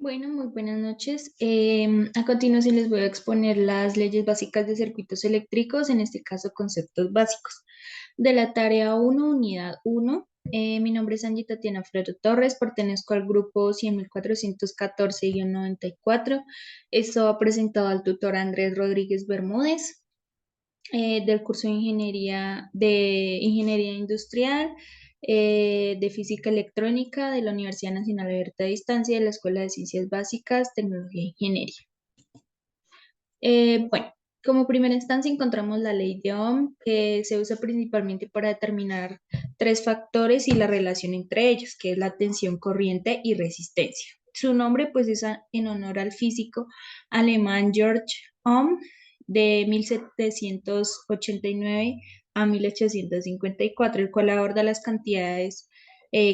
Bueno, muy buenas noches. A continuación les voy a exponer las leyes básicas de circuitos eléctricos, en este caso conceptos básicos. De la tarea 1, unidad 1. Mi nombre es Angie Tatiana Flero Torres, pertenezco al grupo 100.414-94. Esto ha presentado al tutor Andrés Rodríguez Bermúdez, del curso de Ingeniería Industrial, de Física Electrónica de la Universidad Nacional Abierta a Distancia de la Escuela de Ciencias Básicas, Tecnología e Ingeniería. Bueno, como primera instancia encontramos la ley de Ohm, que se usa principalmente para determinar tres factores y la relación entre ellos, que es la tensión, corriente y resistencia. Su nombre pues es en honor al físico alemán Georg Ohm, de 1789 a 1854, el cual aborda las cantidades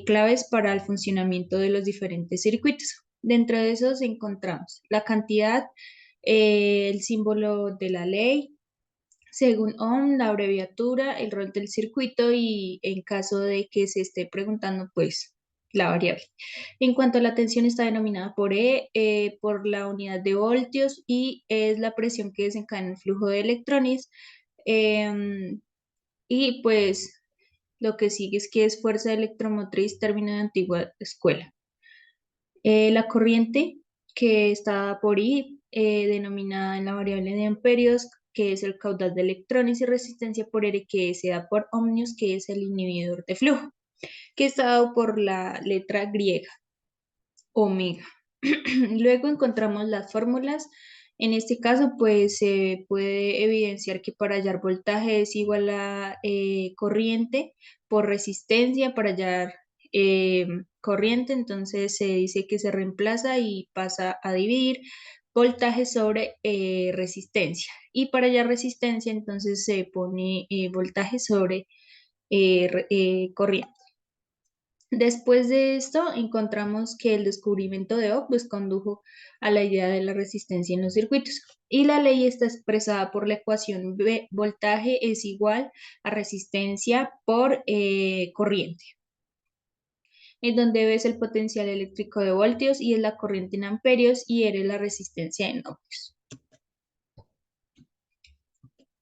claves para el funcionamiento de los diferentes circuitos. Dentro de esos encontramos la cantidad, el símbolo de la ley, según Ohm, la abreviatura, el rol del circuito y en caso de que se esté preguntando, pues la variable. En cuanto a la tensión, está denominada por E, por la unidad de voltios, y es la presión que desencadena el flujo de electrones. em, y pues lo que sigue es que es fuerza electromotriz, término de antigua escuela. La corriente, que está por I, denominada en la variable de amperios, que es el caudal de electrones, y resistencia por R, que se da por ohmios, que es el inhibidor de flujo, que está dado por la letra griega, omega. Luego encontramos las fórmulas. En este caso, pues se puede evidenciar que para hallar voltaje es igual a corriente por resistencia. Para hallar corriente, entonces se dice que se reemplaza y pasa a dividir voltaje sobre resistencia. Y para hallar resistencia, entonces se pone voltaje sobre corriente. Después de esto, encontramos que el descubrimiento de Ohm pues, condujo a la idea de la resistencia en los circuitos. Y la ley está expresada por la ecuación V, voltaje es igual a resistencia por corriente, en donde ves el potencial eléctrico de voltios y es la corriente en amperios y eres la resistencia en ohmios.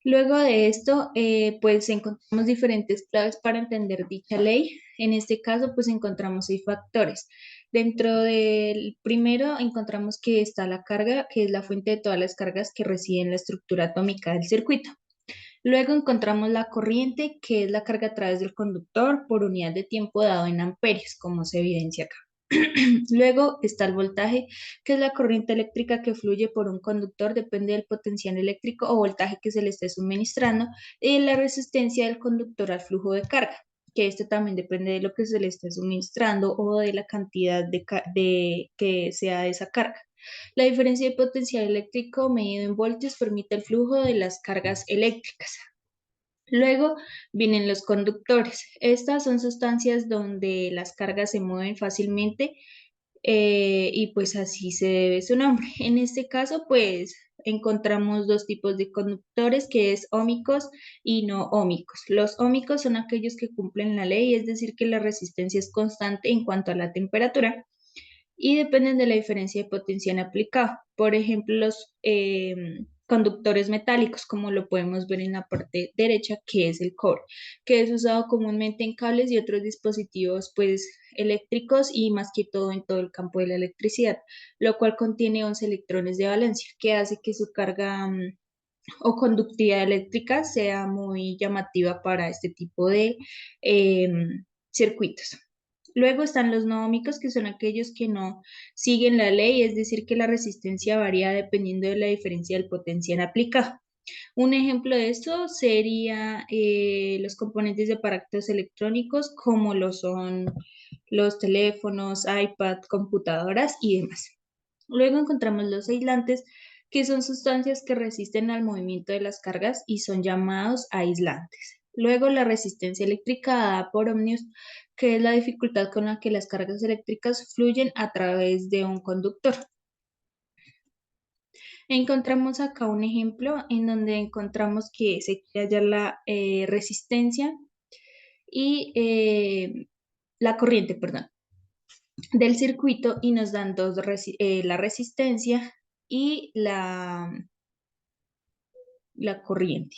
Luego de esto, pues encontramos diferentes claves para entender dicha ley. En este caso, pues encontramos 6 factores. Dentro del primero, encontramos que está la carga, que es la fuente de todas las cargas que residen en la estructura atómica del circuito. Luego encontramos la corriente, que es la carga a través del conductor por unidad de tiempo dado en amperios, como se evidencia acá. Luego está el voltaje, que es la corriente eléctrica que fluye por un conductor, depende del potencial eléctrico o voltaje que se le esté suministrando, y la resistencia del conductor al flujo de carga, que esto también depende de lo que se le esté suministrando o de la cantidad de que sea esa carga. La diferencia de potencial eléctrico medido en voltios permite el flujo de las cargas eléctricas. Luego vienen los conductores. Estas son sustancias donde las cargas se mueven fácilmente, y pues así se debe su nombre. En este caso, pues encontramos dos tipos de conductores, que es ómicos y no ómicos. Los ómicos son aquellos que cumplen la ley, es decir, que la resistencia es constante en cuanto a la temperatura y dependen de la diferencia de potencial aplicado. Por ejemplo, los conductores metálicos, como lo podemos ver en la parte derecha, que es el cobre, que es usado comúnmente en cables y otros dispositivos pues eléctricos y más que todo en todo el campo de la electricidad, lo cual contiene 11 electrones de valencia, que hace que su carga o conductividad eléctrica sea muy llamativa para este tipo de circuitos. Luego están los no ohmicos, que son aquellos que no siguen la ley, es decir, que la resistencia varía dependiendo de la diferencia del potencial aplicado. Un ejemplo de esto sería los componentes de aparatos electrónicos, como lo son los teléfonos, iPad, computadoras y demás. Luego encontramos los aislantes, que son sustancias que resisten al movimiento de las cargas y son llamados aislantes. Luego la resistencia eléctrica dada por ohmios, que es la dificultad con la que las cargas eléctricas fluyen a través de un conductor. Encontramos acá un ejemplo en donde encontramos que se quiere hallar la resistencia y la corriente, perdón. del circuito y nos dan la resistencia y la corriente,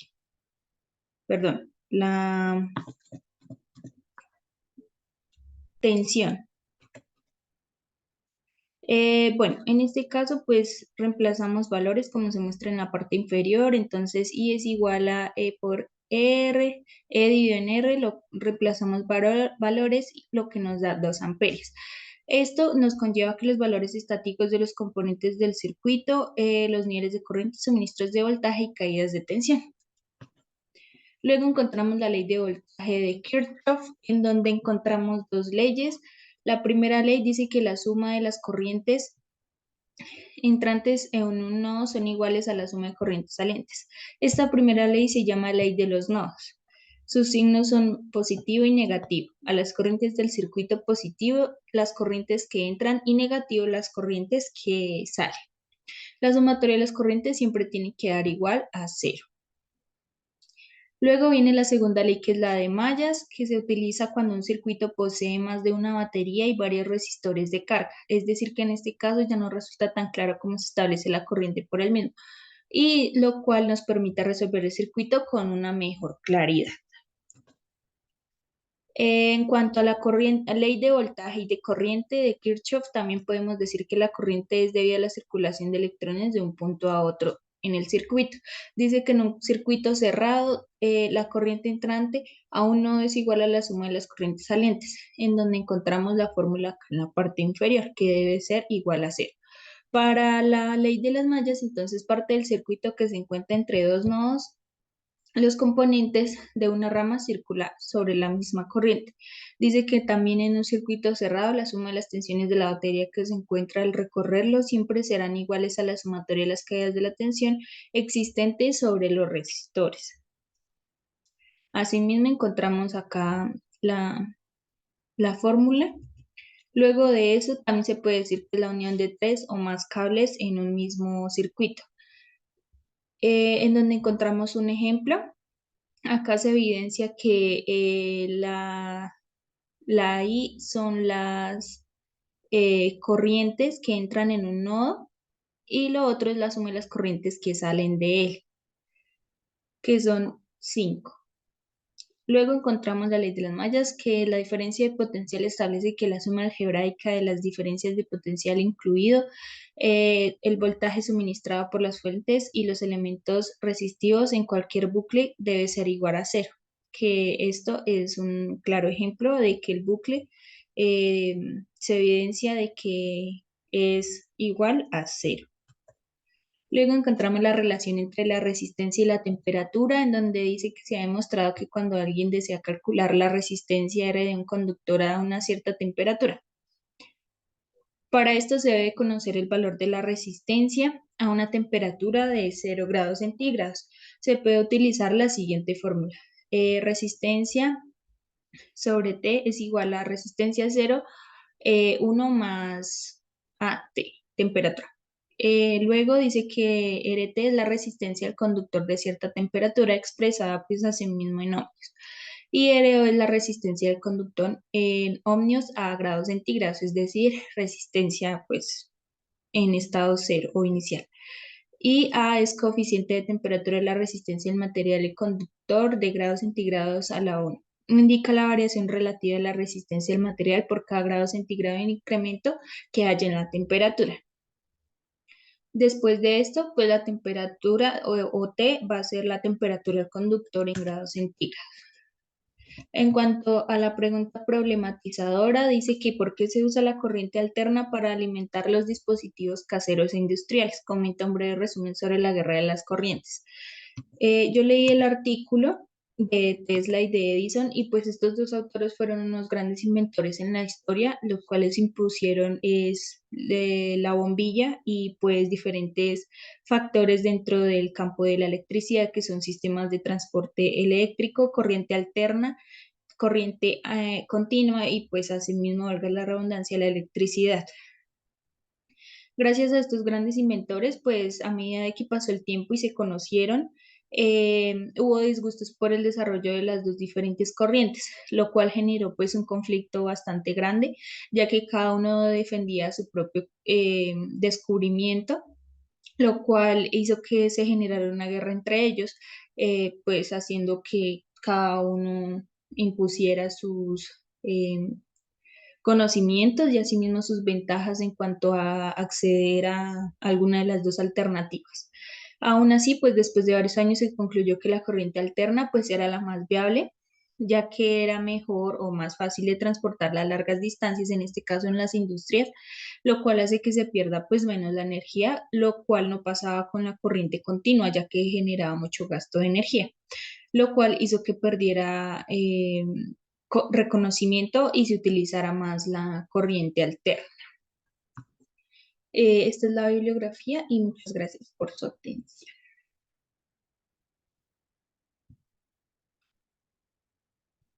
perdón, la tensión. Bueno, en este caso, pues reemplazamos valores como se muestra en la parte inferior. Entonces, I es igual a E por R, E dividido en R, lo reemplazamos valores, lo que nos da 2 amperios. Esto nos conlleva que los valores estáticos de los componentes del circuito, los niveles de corriente, suministros de voltaje y caídas de tensión. Luego encontramos la ley de voltaje de Kirchhoff, en donde encontramos dos leyes. La primera ley dice que la suma de las corrientes entrantes en un nodo son iguales a la suma de corrientes salientes. Esta primera ley se llama ley de los nodos. Sus signos son positivo y negativo. A las corrientes del circuito positivo, las corrientes que entran, y negativo, las corrientes que salen. La sumatoria de las corrientes siempre tiene que dar igual a cero. Luego viene la segunda ley, que es la de mallas, que se utiliza cuando un circuito posee más de una batería y varios resistores de carga. Es decir, que en este caso ya no resulta tan claro cómo se establece la corriente por el mismo, y lo cual nos permite resolver el circuito con una mejor claridad. En cuanto a la ley de voltaje y de corriente de Kirchhoff, también podemos decir que la corriente es debida a la circulación de electrones de un punto a otro en el circuito. Dice que en un circuito cerrado, la corriente entrante aún no es igual a la suma de las corrientes salientes, en donde encontramos la fórmula acá en la parte inferior, que debe ser igual a cero. Para la ley de las mallas, entonces parte del circuito que se encuentra entre dos nodos, los componentes de una rama circular sobre la misma corriente. Dice que también en un circuito cerrado, la suma de las tensiones de la batería que se encuentra al recorrerlo siempre serán iguales a la sumatoria de las caídas de la tensión existente sobre los resistores. Asimismo, encontramos acá la fórmula. Luego de eso, también se puede decir que es la unión de 3 o más cables en un mismo circuito. En donde encontramos un ejemplo. Acá se evidencia que la I son las corrientes que entran en un nodo, y lo otro es la suma de las corrientes que salen de él, que son 5. Luego encontramos la ley de las mallas, que la diferencia de potencial establece que la suma algebraica de las diferencias de potencial, incluido el voltaje suministrado por las fuentes y los elementos resistivos en cualquier bucle, debe ser igual a cero. Que esto es un claro ejemplo de que el bucle eh, se evidencia de que es igual a cero. Luego encontramos la relación entre la resistencia y la temperatura, en donde dice que se ha demostrado que cuando alguien desea calcular la resistencia R de un conductor a una cierta temperatura, para esto se debe conocer el valor de la resistencia a una temperatura de 0 grados centígrados. Se puede utilizar la siguiente fórmula. Resistencia sobre T es igual a resistencia 0, 1 más AT, temperatura. Luego dice que RT es la resistencia al conductor de cierta temperatura, expresada pues así mismo en ohmios. Y RO es la resistencia del conductor en ohmios a grados centígrados, es decir, resistencia pues en estado cero o inicial. Y A es coeficiente de temperatura de la resistencia del material y conductor de grados centígrados a la 1. Indica la variación relativa de la resistencia del material por cada grado centígrado en incremento que haya en la temperatura. Después de esto, pues la temperatura o T va a ser la temperatura del conductor en grados centígrados. En cuanto a la pregunta problematizadora, dice que ¿por qué se usa la corriente alterna para alimentar los dispositivos caseros e industriales? Comenta un breve resumen sobre la guerra de las corrientes. Yo leí el artículo de Tesla y de Edison, y pues estos dos autores fueron unos grandes inventores en la historia, los cuales impusieron la bombilla y pues diferentes factores dentro del campo de la electricidad, que son sistemas de transporte eléctrico, corriente alterna, corriente continua y pues asimismo, valga la redundancia, la electricidad. Gracias a estos grandes inventores, pues a medida de que pasó el tiempo y se conocieron, hubo disgustos por el desarrollo de las dos diferentes corrientes, lo cual generó pues un conflicto bastante grande, ya que cada uno defendía su propio descubrimiento, lo cual hizo que se generara una guerra entre ellos, pues haciendo que cada uno impusiera sus conocimientos y asimismo sus ventajas en cuanto a acceder a alguna de las dos alternativas. Aún así, pues después de varios años se concluyó que la corriente alterna pues era la más viable, ya que era mejor o más fácil de transportarla a largas distancias, en este caso en las industrias, lo cual hace que se pierda pues menos la energía, lo cual no pasaba con la corriente continua, ya que generaba mucho gasto de energía, lo cual hizo que perdiera reconocimiento y se utilizara más la corriente alterna. Esta es la bibliografía y muchas gracias por su atención.